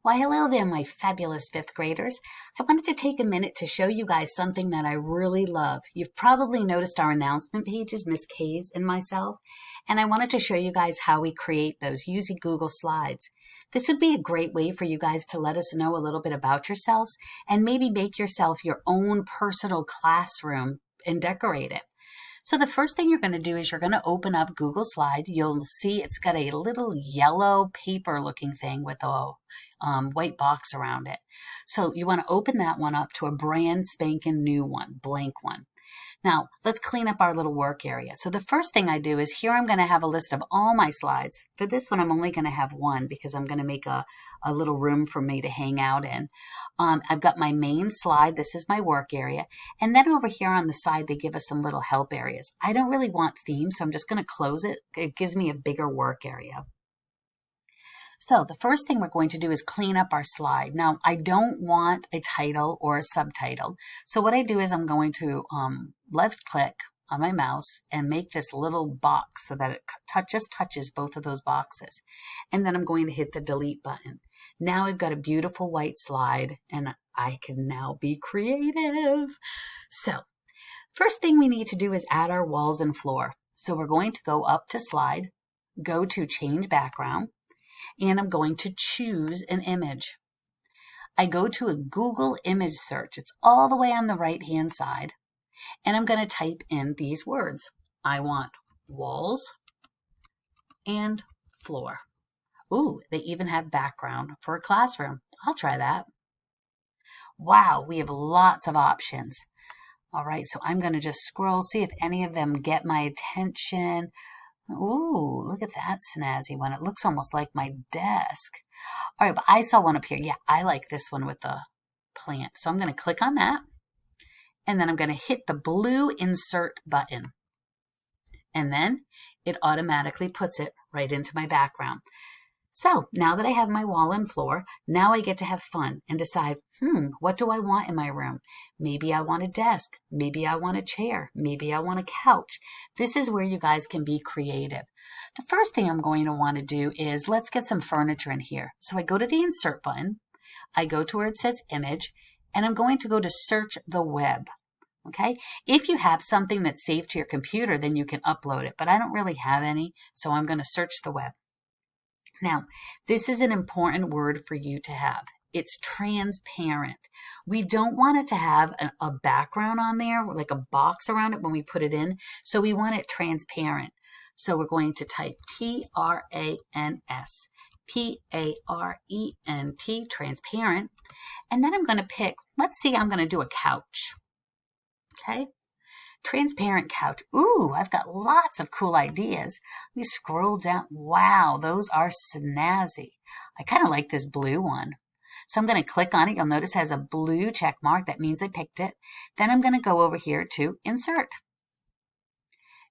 Why, hello there, my fabulous fifth graders. I wanted to take a minute to show you guys something that I really love. You've probably noticed our announcement pages, Miss K's and myself, and I wanted to show you guys how we create those using Google Slides. This would be a great way for you guys to let us know a little bit about yourselves and maybe make yourself your own personal classroom and decorate it. So the first thing you're going to do is you're going to open up Google Slide. You'll see it's got a little yellow paper looking thing with a white box around it. So you want to open that one up to a brand spanking new one, blank one. Now, let's clean up our little work area. So the first thing I do is here I'm going to have a list of all my slides. For this one, I'm only going to have one because I'm going to make a little room for me to hang out in. I've got my main slide. This is my work area. And then over here on the side, they give us some little help areas. I don't really want themes, so I'm just going to close it. It gives me a bigger work area. So the first thing we're going to do is clean up our slide. Now, I don't want a title or a subtitle. So what I do is I'm going to left click on my mouse and make this little box so that it just touches both of those boxes. And then I'm going to hit the delete button. Now I've got a beautiful white slide and I can now be creative. So first thing we need to do is add our walls and floor. So we're going to go up to slide, go to change background, and I'm going to choose an image. I go to a Google image search. It's all the way on the right-hand side. And I'm going to type in these words. I want walls and floor. Ooh, they even have background for a classroom. I'll try that. Wow, we have lots of options. All right, so I'm going to just scroll, see if any of them get my attention. Ooh, look at that snazzy one. It looks almost like my desk. All right, but I saw one up here. Yeah, I like this one with the plant. So I'm going to click on that. And then I'm going to hit the blue insert button. And then it automatically puts it right into my background. So now that I have my wall and floor, now I get to have fun and decide, what do I want in my room? Maybe I want a desk. Maybe I want a chair. Maybe I want a couch. This is where you guys can be creative. The first thing I'm going to want to do is let's get some furniture in here. So I go to the insert button. I go to where it says image, and I'm going to go to search the web. Okay. If you have something that's saved to your computer, then you can upload it, but I don't really have any. So I'm going to search the web. Now, this is an important word for you to have. It's transparent. We don't want it to have a background on there, like a box around it when we put it in. So we want it transparent. So we're going to type T-R-A-N-S, P-A-R-E-N-T, transparent. And then I'm going to pick, let's see, I'm going to do a couch. Okay. Transparent couch. Ooh, I've got lots of cool ideas. Let me scroll down. Wow, those are snazzy. I kind of like this blue one. So I'm going to click on it. You'll notice it has a blue check mark. That means I picked it. Then I'm going to go over here to insert.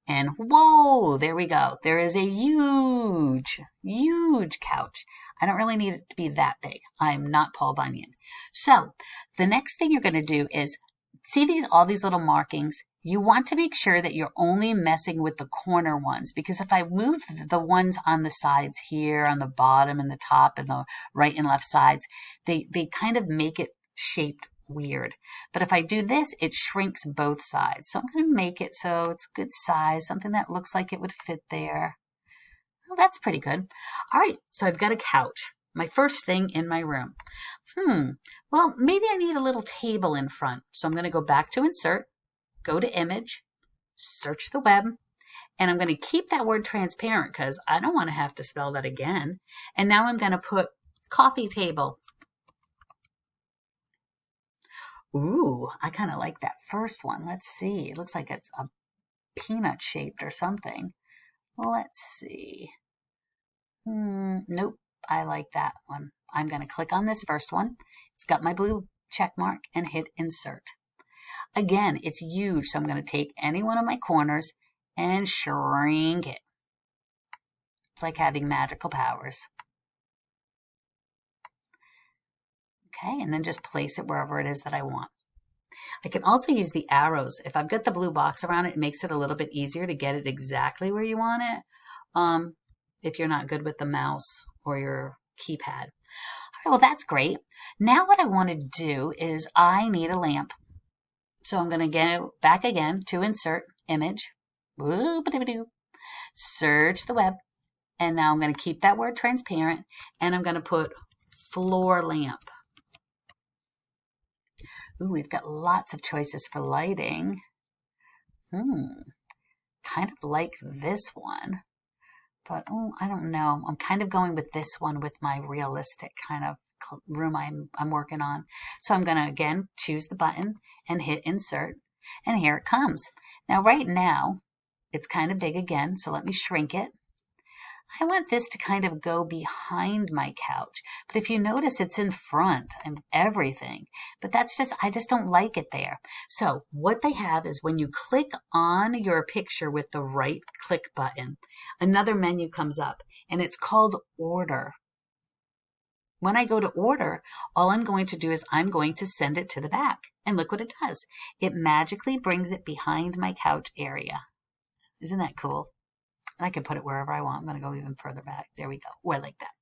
And whoa, there we go. There is a huge, huge couch. I don't really need it to be that big. I'm not Paul Bunyan. So the next thing you're going to do is see all these little markings. You want to make sure that you're only messing with the corner ones, because if I move the ones on the sides here, on the bottom and the top and the right and left sides, they kind of make it shaped weird. But if I do this, it shrinks both sides. So I'm going to make it so it's good size, something that looks like it would fit there. Well, that's pretty good. All right, so I've got a couch. My first thing in my room. Well, maybe I need a little table in front. So I'm going to go back to insert, go to image, search the web, and I'm going to keep that word transparent because I don't want to have to spell that again. And now I'm going to put coffee table. Ooh, I kind of like that first one. Let's see. It looks like it's a peanut shaped or something. Let's see. Nope. I like that one. I'm going to click on this first one. It's got my blue check mark and hit insert. Again, it's huge, so I'm going to take any one of my corners and shrink it. It's like having magical powers. Okay, and then just place it wherever it is that I want. I can also use the arrows. If I've got the blue box around it, it makes it a little bit easier to get it exactly where you want it. If you're not good with the mouse or your keypad. All well, that's great. Now what I want to do is I need a lamp. So I'm going to go back again to insert image. Search the web. And now I'm going to keep that word transparent, and I'm going to put floor lamp. Ooh, we've got lots of choices for lighting. Kind of like this one, but I don't know. I'm kind of going with this one with my realistic kind of room I'm working on. So I'm going to, again, choose the button and hit insert, and here it comes. Now, right now, it's kind of big again, so let me shrink it. I want this to kind of go behind my couch, but if you notice, it's in front of everything, but I just don't like it there. So what they have is when you click on your picture with the right click button, another menu comes up, and it's called order. When I go to order, all I'm going to do is I'm going to send it to the back, and look what it does. It magically brings it behind my couch area. Isn't that cool? And I can put it wherever I want. I'm going to go even further back. There we go. Oh, I like that.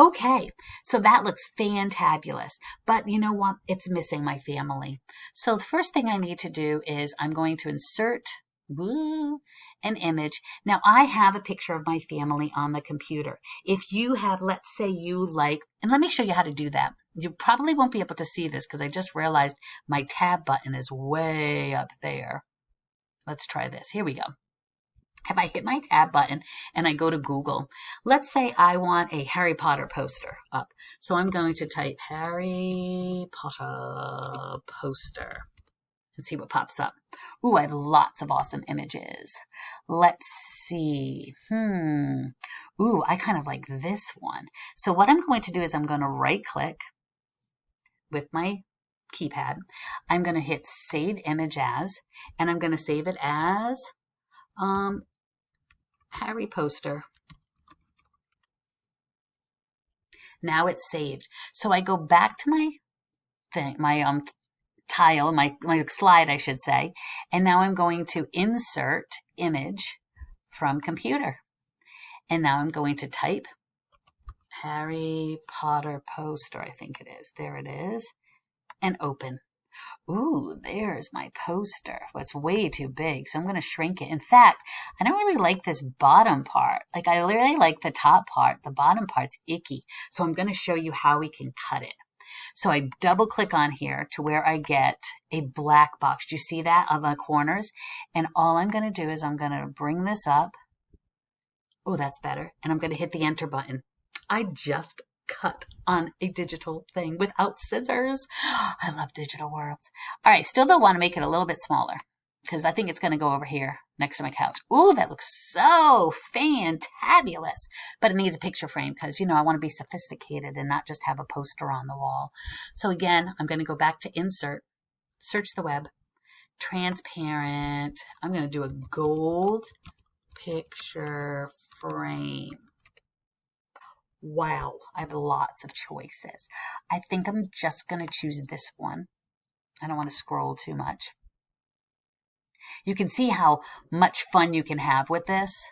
Okay, so that looks fantabulous. But you know what? It's missing my family. So the first thing I need to do is I'm going to insert an image. Now, I have a picture of my family on the computer. If you have, let's say you like, and let me show you how to do that. You probably won't be able to see this because I just realized my tab button is way up there. Let's try this. Here we go. If I hit my tab button and I go to Google, let's say I want a Harry Potter poster up. So I'm going to type Harry Potter poster and see what pops up. Ooh, I have lots of awesome images. Let's see. Ooh, I kind of like this one. So what I'm going to do is I'm going to right click with my keypad. I'm going to hit save image as, and I'm going to save it as Harry poster. Now it's saved. So I go back to my thing, my tile, my slide, I should say, and now I'm going to insert image from computer. And now I'm going to type Harry Potter poster, I think it is. There it is. And open. Ooh, there's my poster. Well, it's way too big, so I'm going to shrink it. In fact, I don't really like this bottom part. Like, I really like the top part. The bottom part's icky. So I'm going to show you how we can cut it. So I double click on here to where I get a black box. Do you see that on the corners? And all I'm going to do is I'm going to bring this up. Oh, that's better. And I'm going to hit the enter button. I just cut on a digital thing without scissors. I love digital worlds. All right, still though want to make it a little bit smaller because I think it's going to go over here next to my couch. Ooh, that looks so fantabulous. But it needs a picture frame because, you know, I want to be sophisticated and not just have a poster on the wall. So again, I'm going to go back to insert, search the web, transparent. I'm going to do a gold picture frame. Wow, I have lots of choices. I think I'm just going to choose this one. I don't want to scroll too much. You can see how much fun you can have with this.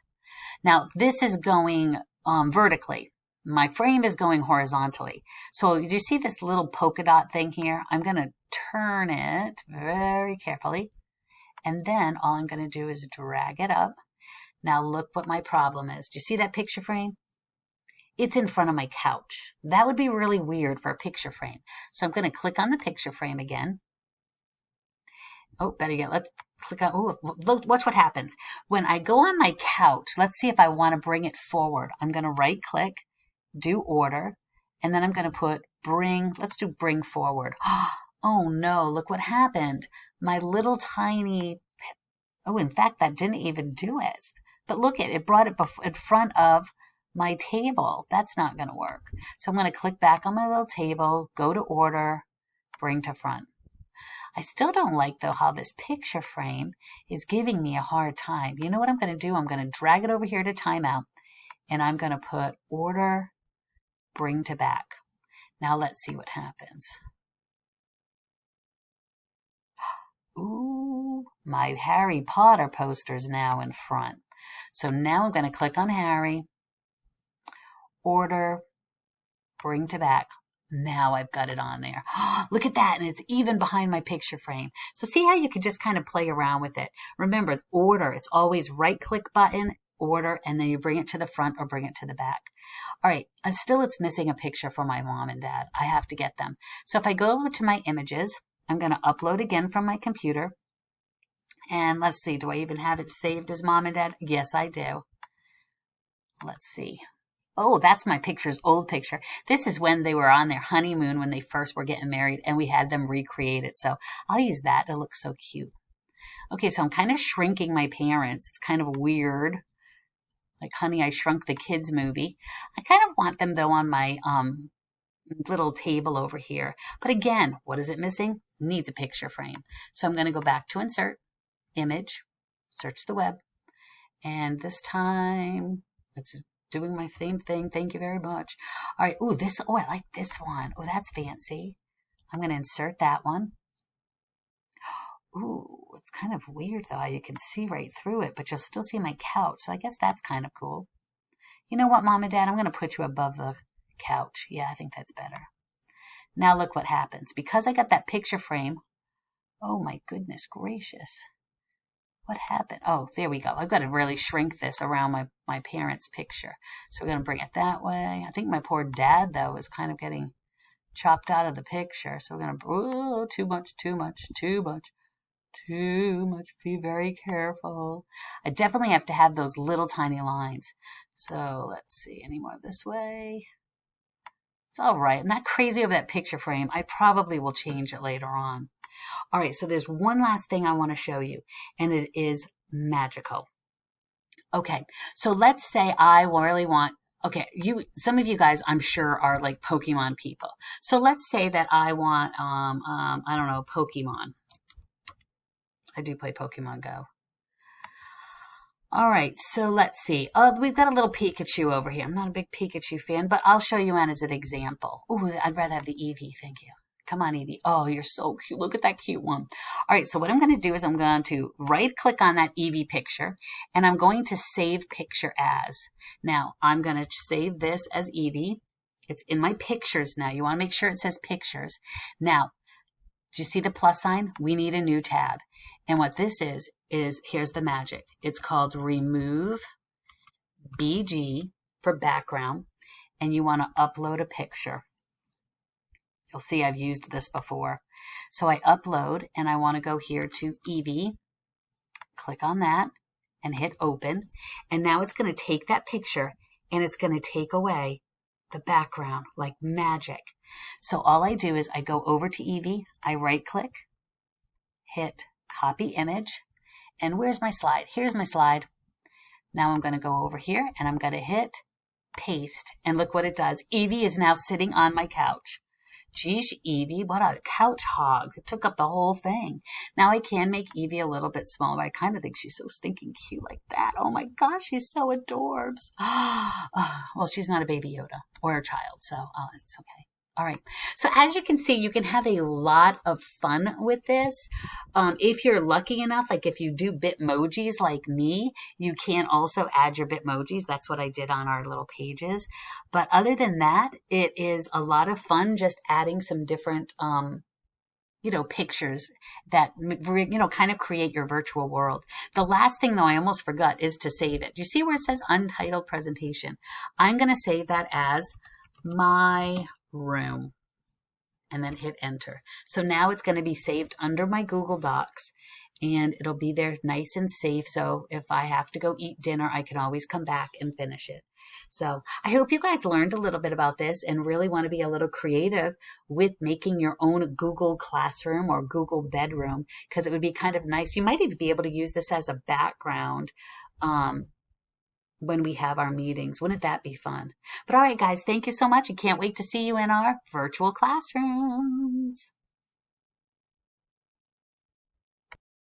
Now, this is going vertically. My frame is going horizontally. So you see this little polka dot thing here? I'm going to turn it very carefully. And then all I'm going to do is drag it up. Now look what my problem is. Do you see that picture frame? It's in front of my couch. That would be really weird for a picture frame. So I'm going to click on the picture frame again. Oh, better yet, let's click on, oh, watch what happens. When I go on my couch, let's see if I want to bring it forward. I'm going to right click, do order, and then I'm going to put bring, let's do bring forward. Oh no, look what happened. My little tiny, oh, in fact, that didn't even do it. But look it brought it in front of my table. That's not going to work. So I'm going to click back on my little table, go to order, bring to front. I still don't like, though, how this picture frame is giving me a hard time. You know what I'm going to do? I'm going to drag it over here to timeout, and I'm going to put order, bring to back. Now let's see what happens. Ooh, my Harry Potter poster's now in front. So now I'm going to click on Harry, order, bring to back. Now I've got it on there. Look at that. And it's even behind my picture frame. So see how you can just kind of play around with it. Remember, order. It's always right click button, order, and then you bring it to the front or bring it to the back. All right. Still, it's missing a picture for my mom and dad. I have to get them. So if I go over to my images, I'm going to upload again from my computer. And let's see, do I even have it saved as mom and dad? Yes, I do. Let's see. Oh, that's my picture's old picture. This is when they were on their honeymoon when they first were getting married, and we had them recreate it. So I'll use that. It looks so cute. Okay, so I'm kind of shrinking my parents. It's kind of weird. Like Honey, I Shrunk the Kids movie. I kind of want them, though, on my little table over here. But again, what is it missing? Needs a picture frame. So I'm going to go back to Insert, Image, search the web. And this time, it's doing my same thing. Thank you very much. All right. Ooh, I like this one. Oh, that's fancy. I'm going to insert that one. Ooh, it's kind of weird though. You can see right through it, but you'll still see my couch. So I guess that's kind of cool. You know what, Mom and Dad? I'm going to put you above the couch. Yeah, I think that's better. Now look what happens. Because I got that picture frame. Oh my goodness gracious. What happened? Oh, there we go. I've got to really shrink this around my parents' picture. So we're going to bring it that way. I think my poor dad, though, is kind of getting chopped out of the picture. So we're going to, too much. Be very careful. I definitely have to have those little tiny lines. So let's see. Any more this way? It's all right. I'm not crazy over that picture frame. I probably will change it later on. All right, so there's one last thing I want to show you, and it is magical. Okay, so let's say I really want, okay, some of you guys I'm sure are like Pokemon people. So let's say that I want, I don't know, Pokemon. I do play Pokemon Go. All right, so let's see. We've got a little Pikachu over here. I'm not a big Pikachu fan, but I'll show you one as an example. Oh, I'd rather have the Eevee, thank you. Come on, Eevee. Oh, you're so cute. Look at that cute one. All right, so what I'm going to do is I'm going to right-click on that Eevee picture, and I'm going to save picture as. Now, I'm going to save this as Eevee. It's in my pictures now. You want to make sure it says pictures. Now, do you see the plus sign? We need a new tab. And what this is here's the magic. It's called Remove BG for background, and you want to upload a picture. You'll see I've used this before. So I upload, and I want to go here to Eevee. Click on that and hit open. And now it's going to take that picture and it's going to take away the background like magic. So all I do is I go over to Eevee, I right click, hit copy image, and where's my slide? Here's my slide. Now I'm going to go over here and I'm going to hit paste, and look what it does. Eevee is now sitting on my couch. Geez, Eevee, what a couch hog. It took up the whole thing. Now I can make Eevee a little bit smaller. I kind of think she's so stinking cute like that. Oh my gosh, she's so adorbs. Well, she's not a baby Yoda or a child, so it's okay. All right. So as you can see, you can have a lot of fun with this. If you're lucky enough, like if you do Bitmojis like me, you can also add your Bitmojis. That's what I did on our little pages. But other than that, it is a lot of fun just adding some different, pictures that, kind of create your virtual world. The last thing, though, I almost forgot is to save it. Do you see where it says Untitled Presentation? I'm going to save that as my room and then hit enter. So now it's going to be saved under my Google Docs and it'll be there nice and safe. So if I have to go eat dinner, I can always come back and finish it. So I hope you guys learned a little bit about this and really want to be a little creative with making your own Google Classroom or Google Bedroom, because it would be kind of nice. You might even be able to use this as a background when we have our meetings. Wouldn't that be fun? But all right, guys, thank you so much. I can't wait to see you in our virtual classrooms.